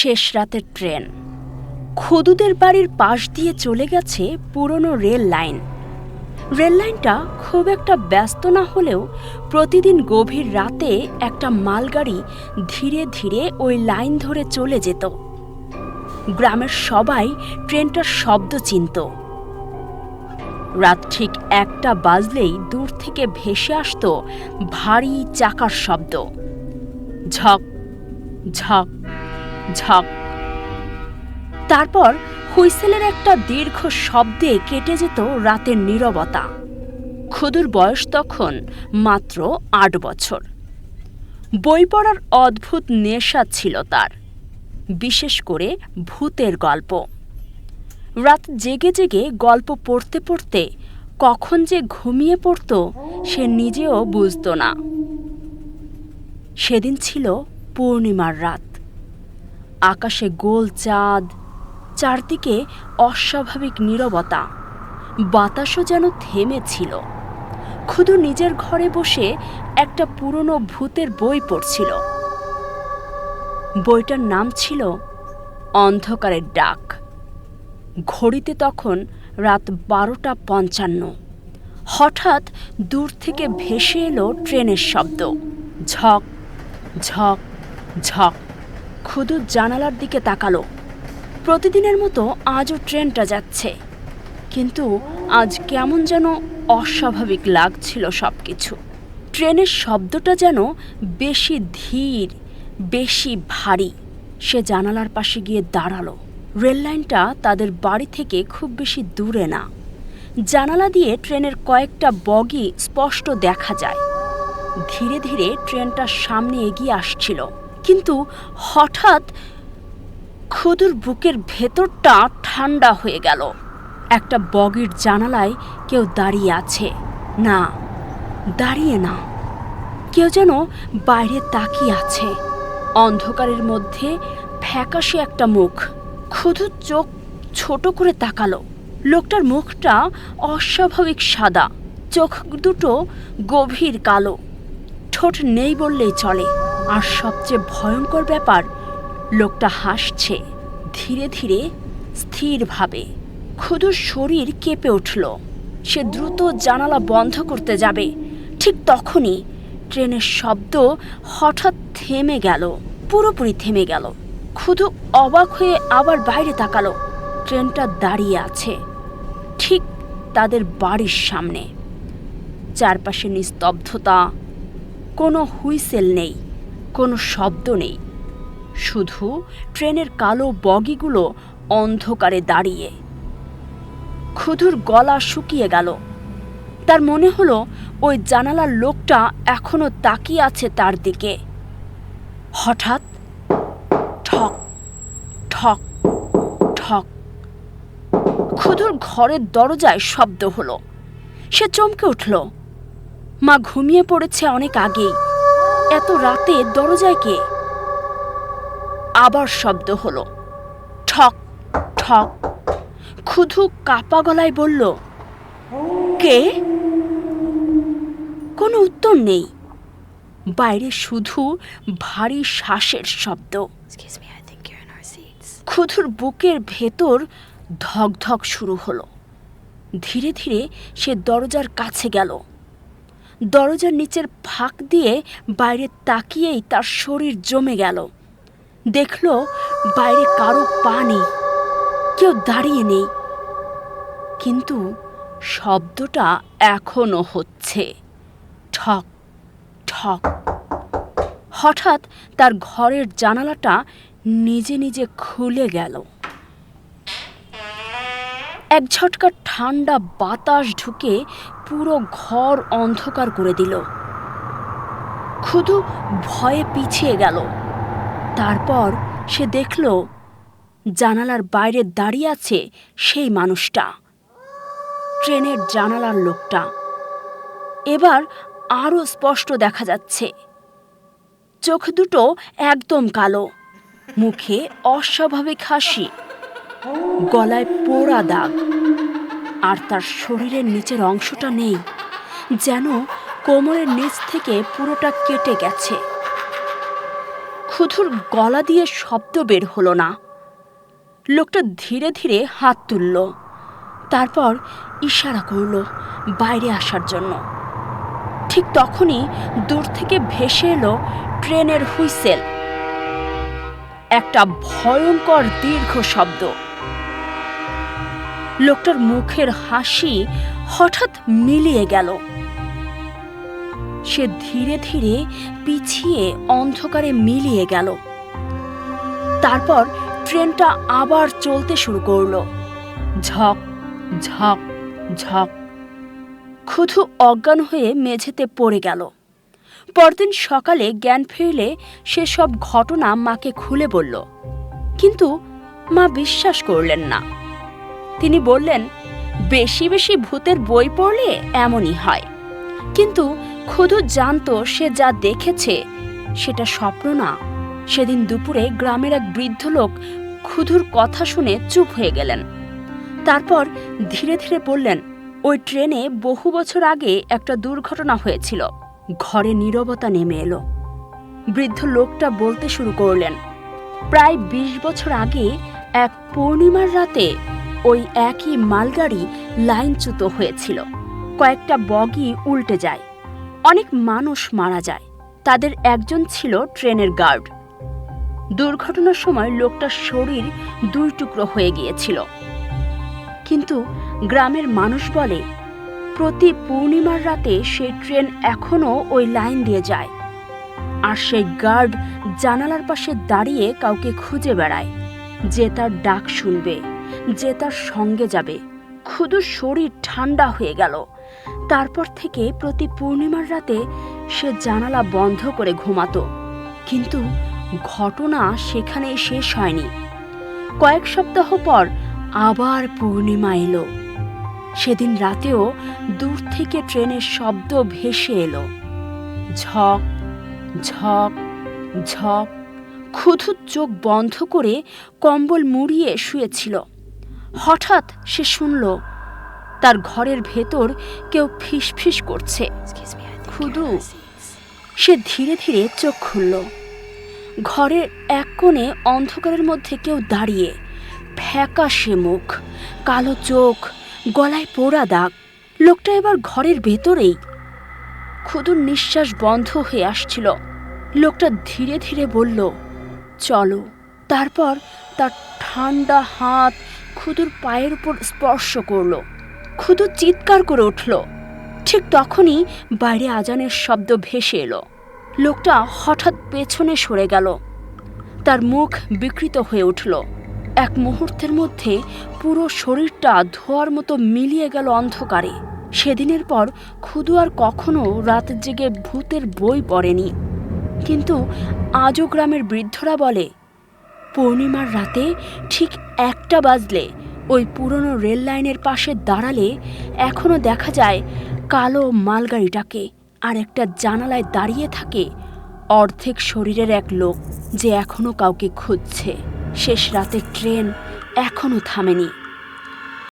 শেষ রাতের ট্রেন। খুদুদের বাড়ির পাশ দিয়ে চলে গেছে পুরনো রেল লাইন। রেল লাইনটা খুব একটা ব্যস্ত না হলেও প্রতিদিন গভীর রাতে একটা মালগাড়ি ধীরে ধীরে ওই লাইন ধরে চলে যেত। গ্রামের সবাই ট্রেনটার শব্দ চিনত। রাত ঠিক 1টা বাজলেই দূর থেকে ভেসে আসত ভারী চাকার শব্দ, ঝক ঝক ঝক। তারপর হুইসেলের একটা দীর্ঘ শব্দে কেটে যেত রাতের নীরবতা। খুদুর বয়স তখন মাত্র 8 বছর। বই পড়ার অদ্ভুত নেশা ছিল তার, বিশেষ করে ভূতের গল্প। রাত জেগে জেগে গল্প পড়তে পড়তে কখন যে ঘুমিয়ে পড়ত সে নিজেও বুঝত না। সেদিন ছিল পূর্ণিমার রাত। আকাশে গোল চাঁদ, চারদিকে অস্বাভাবিক নীরবতা, বাতাসও যেন থেমেছিল। খুদু নিজের ঘরে বসে একটা পুরনো ভূতের বই পড়ছিল। বইটার নাম ছিল অন্ধকারের ডাক। ঘড়িতে তখন রাত 12:55। হঠাৎ দূর থেকে ভেসে এলো ট্রেনের শব্দ, ঝক ঝক ঝক। খুদু জানালার দিকে তাকালো। প্রতিদিনের মতো আজও ট্রেনটা যাচ্ছে, কিন্তু আজ কেমন যেন অস্বাভাবিক লাগছিল সবকিছু। ট্রেনের শব্দটা যেন বেশি ধীর, বেশি ভারী। সে জানালার পাশে গিয়ে দাঁড়ালো। রেললাইনটা তাদের বাড়ি থেকে খুব বেশি দূরে না। জানালা দিয়ে ট্রেনের কয়েকটা বগি স্পষ্ট দেখা যায়। ধীরে ধীরে ট্রেনটা সামনে এগিয়ে আসছিল, কিন্তু হঠাৎ খুদুর বুকের ভেতরটা ঠান্ডা হয়ে গেল। একটা বগির জানালায় কেউ দাঁড়িয়ে আছে। না, দাঁড়িয়ে না, কেউ যেন বাইরে তাকিয়ে আছে। অন্ধকারের মধ্যে ফ্যাকাশে একটা মুখ। খুদু চোখ ছোট করে তাকালো। লোকটার মুখটা অস্বাভাবিক সাদা, চোখ দুটো গভীর কালো, ঠোঁট নেই বললেই চলে। আর সবচেয়ে ভয়ঙ্কর ব্যাপার, লোকটা হাসছে ধীরে ধীরে, স্থিরভাবে। খুদুর শরীর কেঁপে উঠল। সে দ্রুত জানালা বন্ধ করতে যাবে, ঠিক তখনই ট্রেনের শব্দ হঠাৎ থেমে গেল, পুরোপুরি থেমে গেল। খুদু অবাক হয়ে আবার বাইরে তাকালো। ট্রেনটা দাঁড়িয়ে আছে ঠিক তাদের বাড়ির সামনে। চারপাশে নিস্তব্ধতা, কোনো হুইসেল নেই, কোনো শব্দ নেই, শুধু ট্রেনের কালো বগিগুলো অন্ধকারে দাঁড়িয়ে। খুদুর গলা শুকিয়ে গেল। তার মনে হলো ওই জানালার লোকটা এখনো তাকিয়ে আছে তার দিকে। হঠাৎ ঠক ঠক ঠক, খুদুর ঘরের দরজায় শব্দ হলো। সে চমকে উঠল। মা ঘুমিয়ে পড়েছে অনেক আগেই, এত রাতে দরজায় কে? আবার শব্দ হলো, ঠক ঠক। খুদু কাপা গলায় বলল, কে? কোনো উত্তর নেই। বাইরে শুধু ভারী শ্বাসের শব্দ। খুদুর বুকের ভেতর ধকধক শুরু হলো। ধীরে ধীরে সে দরজার কাছে গেল। দরজার নিচের ফাঁক দিয়ে বাইরে তাকিয়েই তার শরীর জমে গেল। দেখল বাইরে কারো পা নেই, কেউ দাঁড়িয়ে নেই, কিন্তু শব্দটা এখনো হচ্ছে, ঠক ঠক। হঠাৎ তার ঘরের জানালাটা নিজে নিজে খুলে গেল। এক ঝটকা ঠান্ডা বাতাস ঢুকে পুরো ঘর অন্ধকার করে দিল। খুদু ভয়ে পিছিয়ে গেল। তারপর সে দেখল জানালার বাইরে দাঁড়িয়ে আছে সেই মানুষটা, ট্রেনের জানালার লোকটা। এবার আরো স্পষ্ট দেখা যাচ্ছে। চোখ দুটো একদম কালো, মুখে অস্বাভাবিক হাসি, গলায় পোড়া দাগ, আর তার শরীরের নিচের অংশটা নেই, যেন কোমরের নিচ থেকে পুরোটা কেটে গেছে। ক্ষুধুর গলা দিয়ে শব্দ বের হলো না। লোকটা ধীরে ধীরে হাত তুলল, তারপর ইশারা করল বাইরে আসার জন্য। ঠিক তখনই দূর থেকে ভেসে এলো ট্রেনের হুইসেল। একটা ভয়ঙ্কর দীর্ঘ শব্দ। লোকটার মুখের হাসি হঠাৎ মিলিয়ে গেল। সে ধীরে ধীরে পিছিয়ে অন্ধকারে মিলিয়ে গেল। তারপর ট্রেনটা আবার চলতে শুরু করলো। ঝক ঝক ঝক। ক্ষুধু অজ্ঞান হয়ে মেঝেতে পড়ে গেল। পরদিন সকালে জ্ঞান ফিরলে সে সব ঘটনা মাকে খুলে বলল, কিন্তু মা বিশ্বাস করলেন না। তিনি বললেন, বেশি বেশি ভূতের বই পড়লে এমনই হয়। কিন্তু ক্ষুধু জানতো সে যা দেখেছে সেটা স্বপ্ন না। সেদিন দুপুরে গ্রামের এক বৃদ্ধ লোক ক্ষুধুর কথা শুনে চুপ হয়ে গেলেন। তারপর ধীরে ধীরে বললেন, ওই ট্রেনে বহু বছর আগে একটা দুর্ঘটনা হয়েছিল। ঘরে নীরবতা নেমে এলো। বৃদ্ধ লোকটা বলতে শুরু করলেন, প্রায় ২০ বছর আগে এক পূর্ণিমার রাতে ওই একই মালগাড়ি লাইনচ্যুত হয়েছিল। কয়েকটা বগি উল্টে যায়, অনেক মানুষ মারা যায়। তাদের একজন ছিল ট্রেনের গার্ড। দুর্ঘটনার সময় লোকটার শরীর ২ টুকরো হয়ে গিয়েছিল। কিন্তু গ্রামের মানুষ বলে, প্রতি পূর্ণিমার রাতে সেই ট্রেন এখনো ওই লাইন দিয়ে যায়। আর সেই গার্ড জানালার পাশে দাঁড়িয়ে কাউকে খুঁজে বেড়ায়, যে তার ডাক শুনবে, যে তার সঙ্গে যাবে। ক্ষুধুর শরীর ঠান্ডা হয়ে গেল। তারপর থেকে প্রতি পূর্ণিমার রাতে সে জানালা বন্ধ করে ঘুমাতো। কিন্তু ঘটনা সেখানেই শেষ হয়নি। কয়েক সপ্তাহ পর আবার পূর্ণিমা এলো। সেদিন রাতেও দূর থেকে ট্রেনের শব্দ ভেসে এলো, ঝক ঝক ঝক। ক্ষুধু চোখ বন্ধ করে কম্বল মুড়িয়ে শুয়েছিল। হঠাৎ সে শুনল তার ঘরের ভেতর কেউ ফিসফিস করছে। ক্ষুধু সে ধীরে ধীরে চোখ খুলল। ঘরের এক কোণে অন্ধকারের মধ্যে কেউ দাঁড়িয়ে, ফ্যাকাশে মুখ, কালো চোখ, গলায় পোড়া দাগ। লোকটা এবার ঘরের ভেতরেই। ক্ষুধুর নিঃশ্বাস বন্ধ হয়ে আসছিল। লোকটা ধীরে ধীরে বলল, চলো। তারপর তার ঠান্ডা হাত ক্ষুধুর পায়ের উপর স্পর্শ করল। ক্ষুধু চিৎকার করে উঠল। ঠিক তখনই বাইরে আজানের শব্দ ভেসে এলো। লোকটা হঠাৎ পেছনে সরে গেল। তার মুখ বিকৃত হয়ে উঠল। এক মুহূর্তের মধ্যে পুরো শরীরটা ধোঁয়ার মতো মিলিয়ে গেল অন্ধকারে। সেদিনের পর ক্ষুধু আর কখনো রাত জেগে ভূতের বই পড়েনি। কিন্তু আজও গ্রামের বৃদ্ধরা বলে, পূর্ণিমার রাতে ঠিক 1টা বাজলে ওই পুরনো রেল লাইনের পাশে দাঁড়ালে এখনো দেখা যায় কালো মালগাড়িটাকে, আর একটা জানালায় দাঁড়িয়ে থাকে অর্ধেক শরীরের এক লোক, যে এখনো কাউকে খুঁজছে। শেষ রাতের ট্রেন এখনো থামেনি।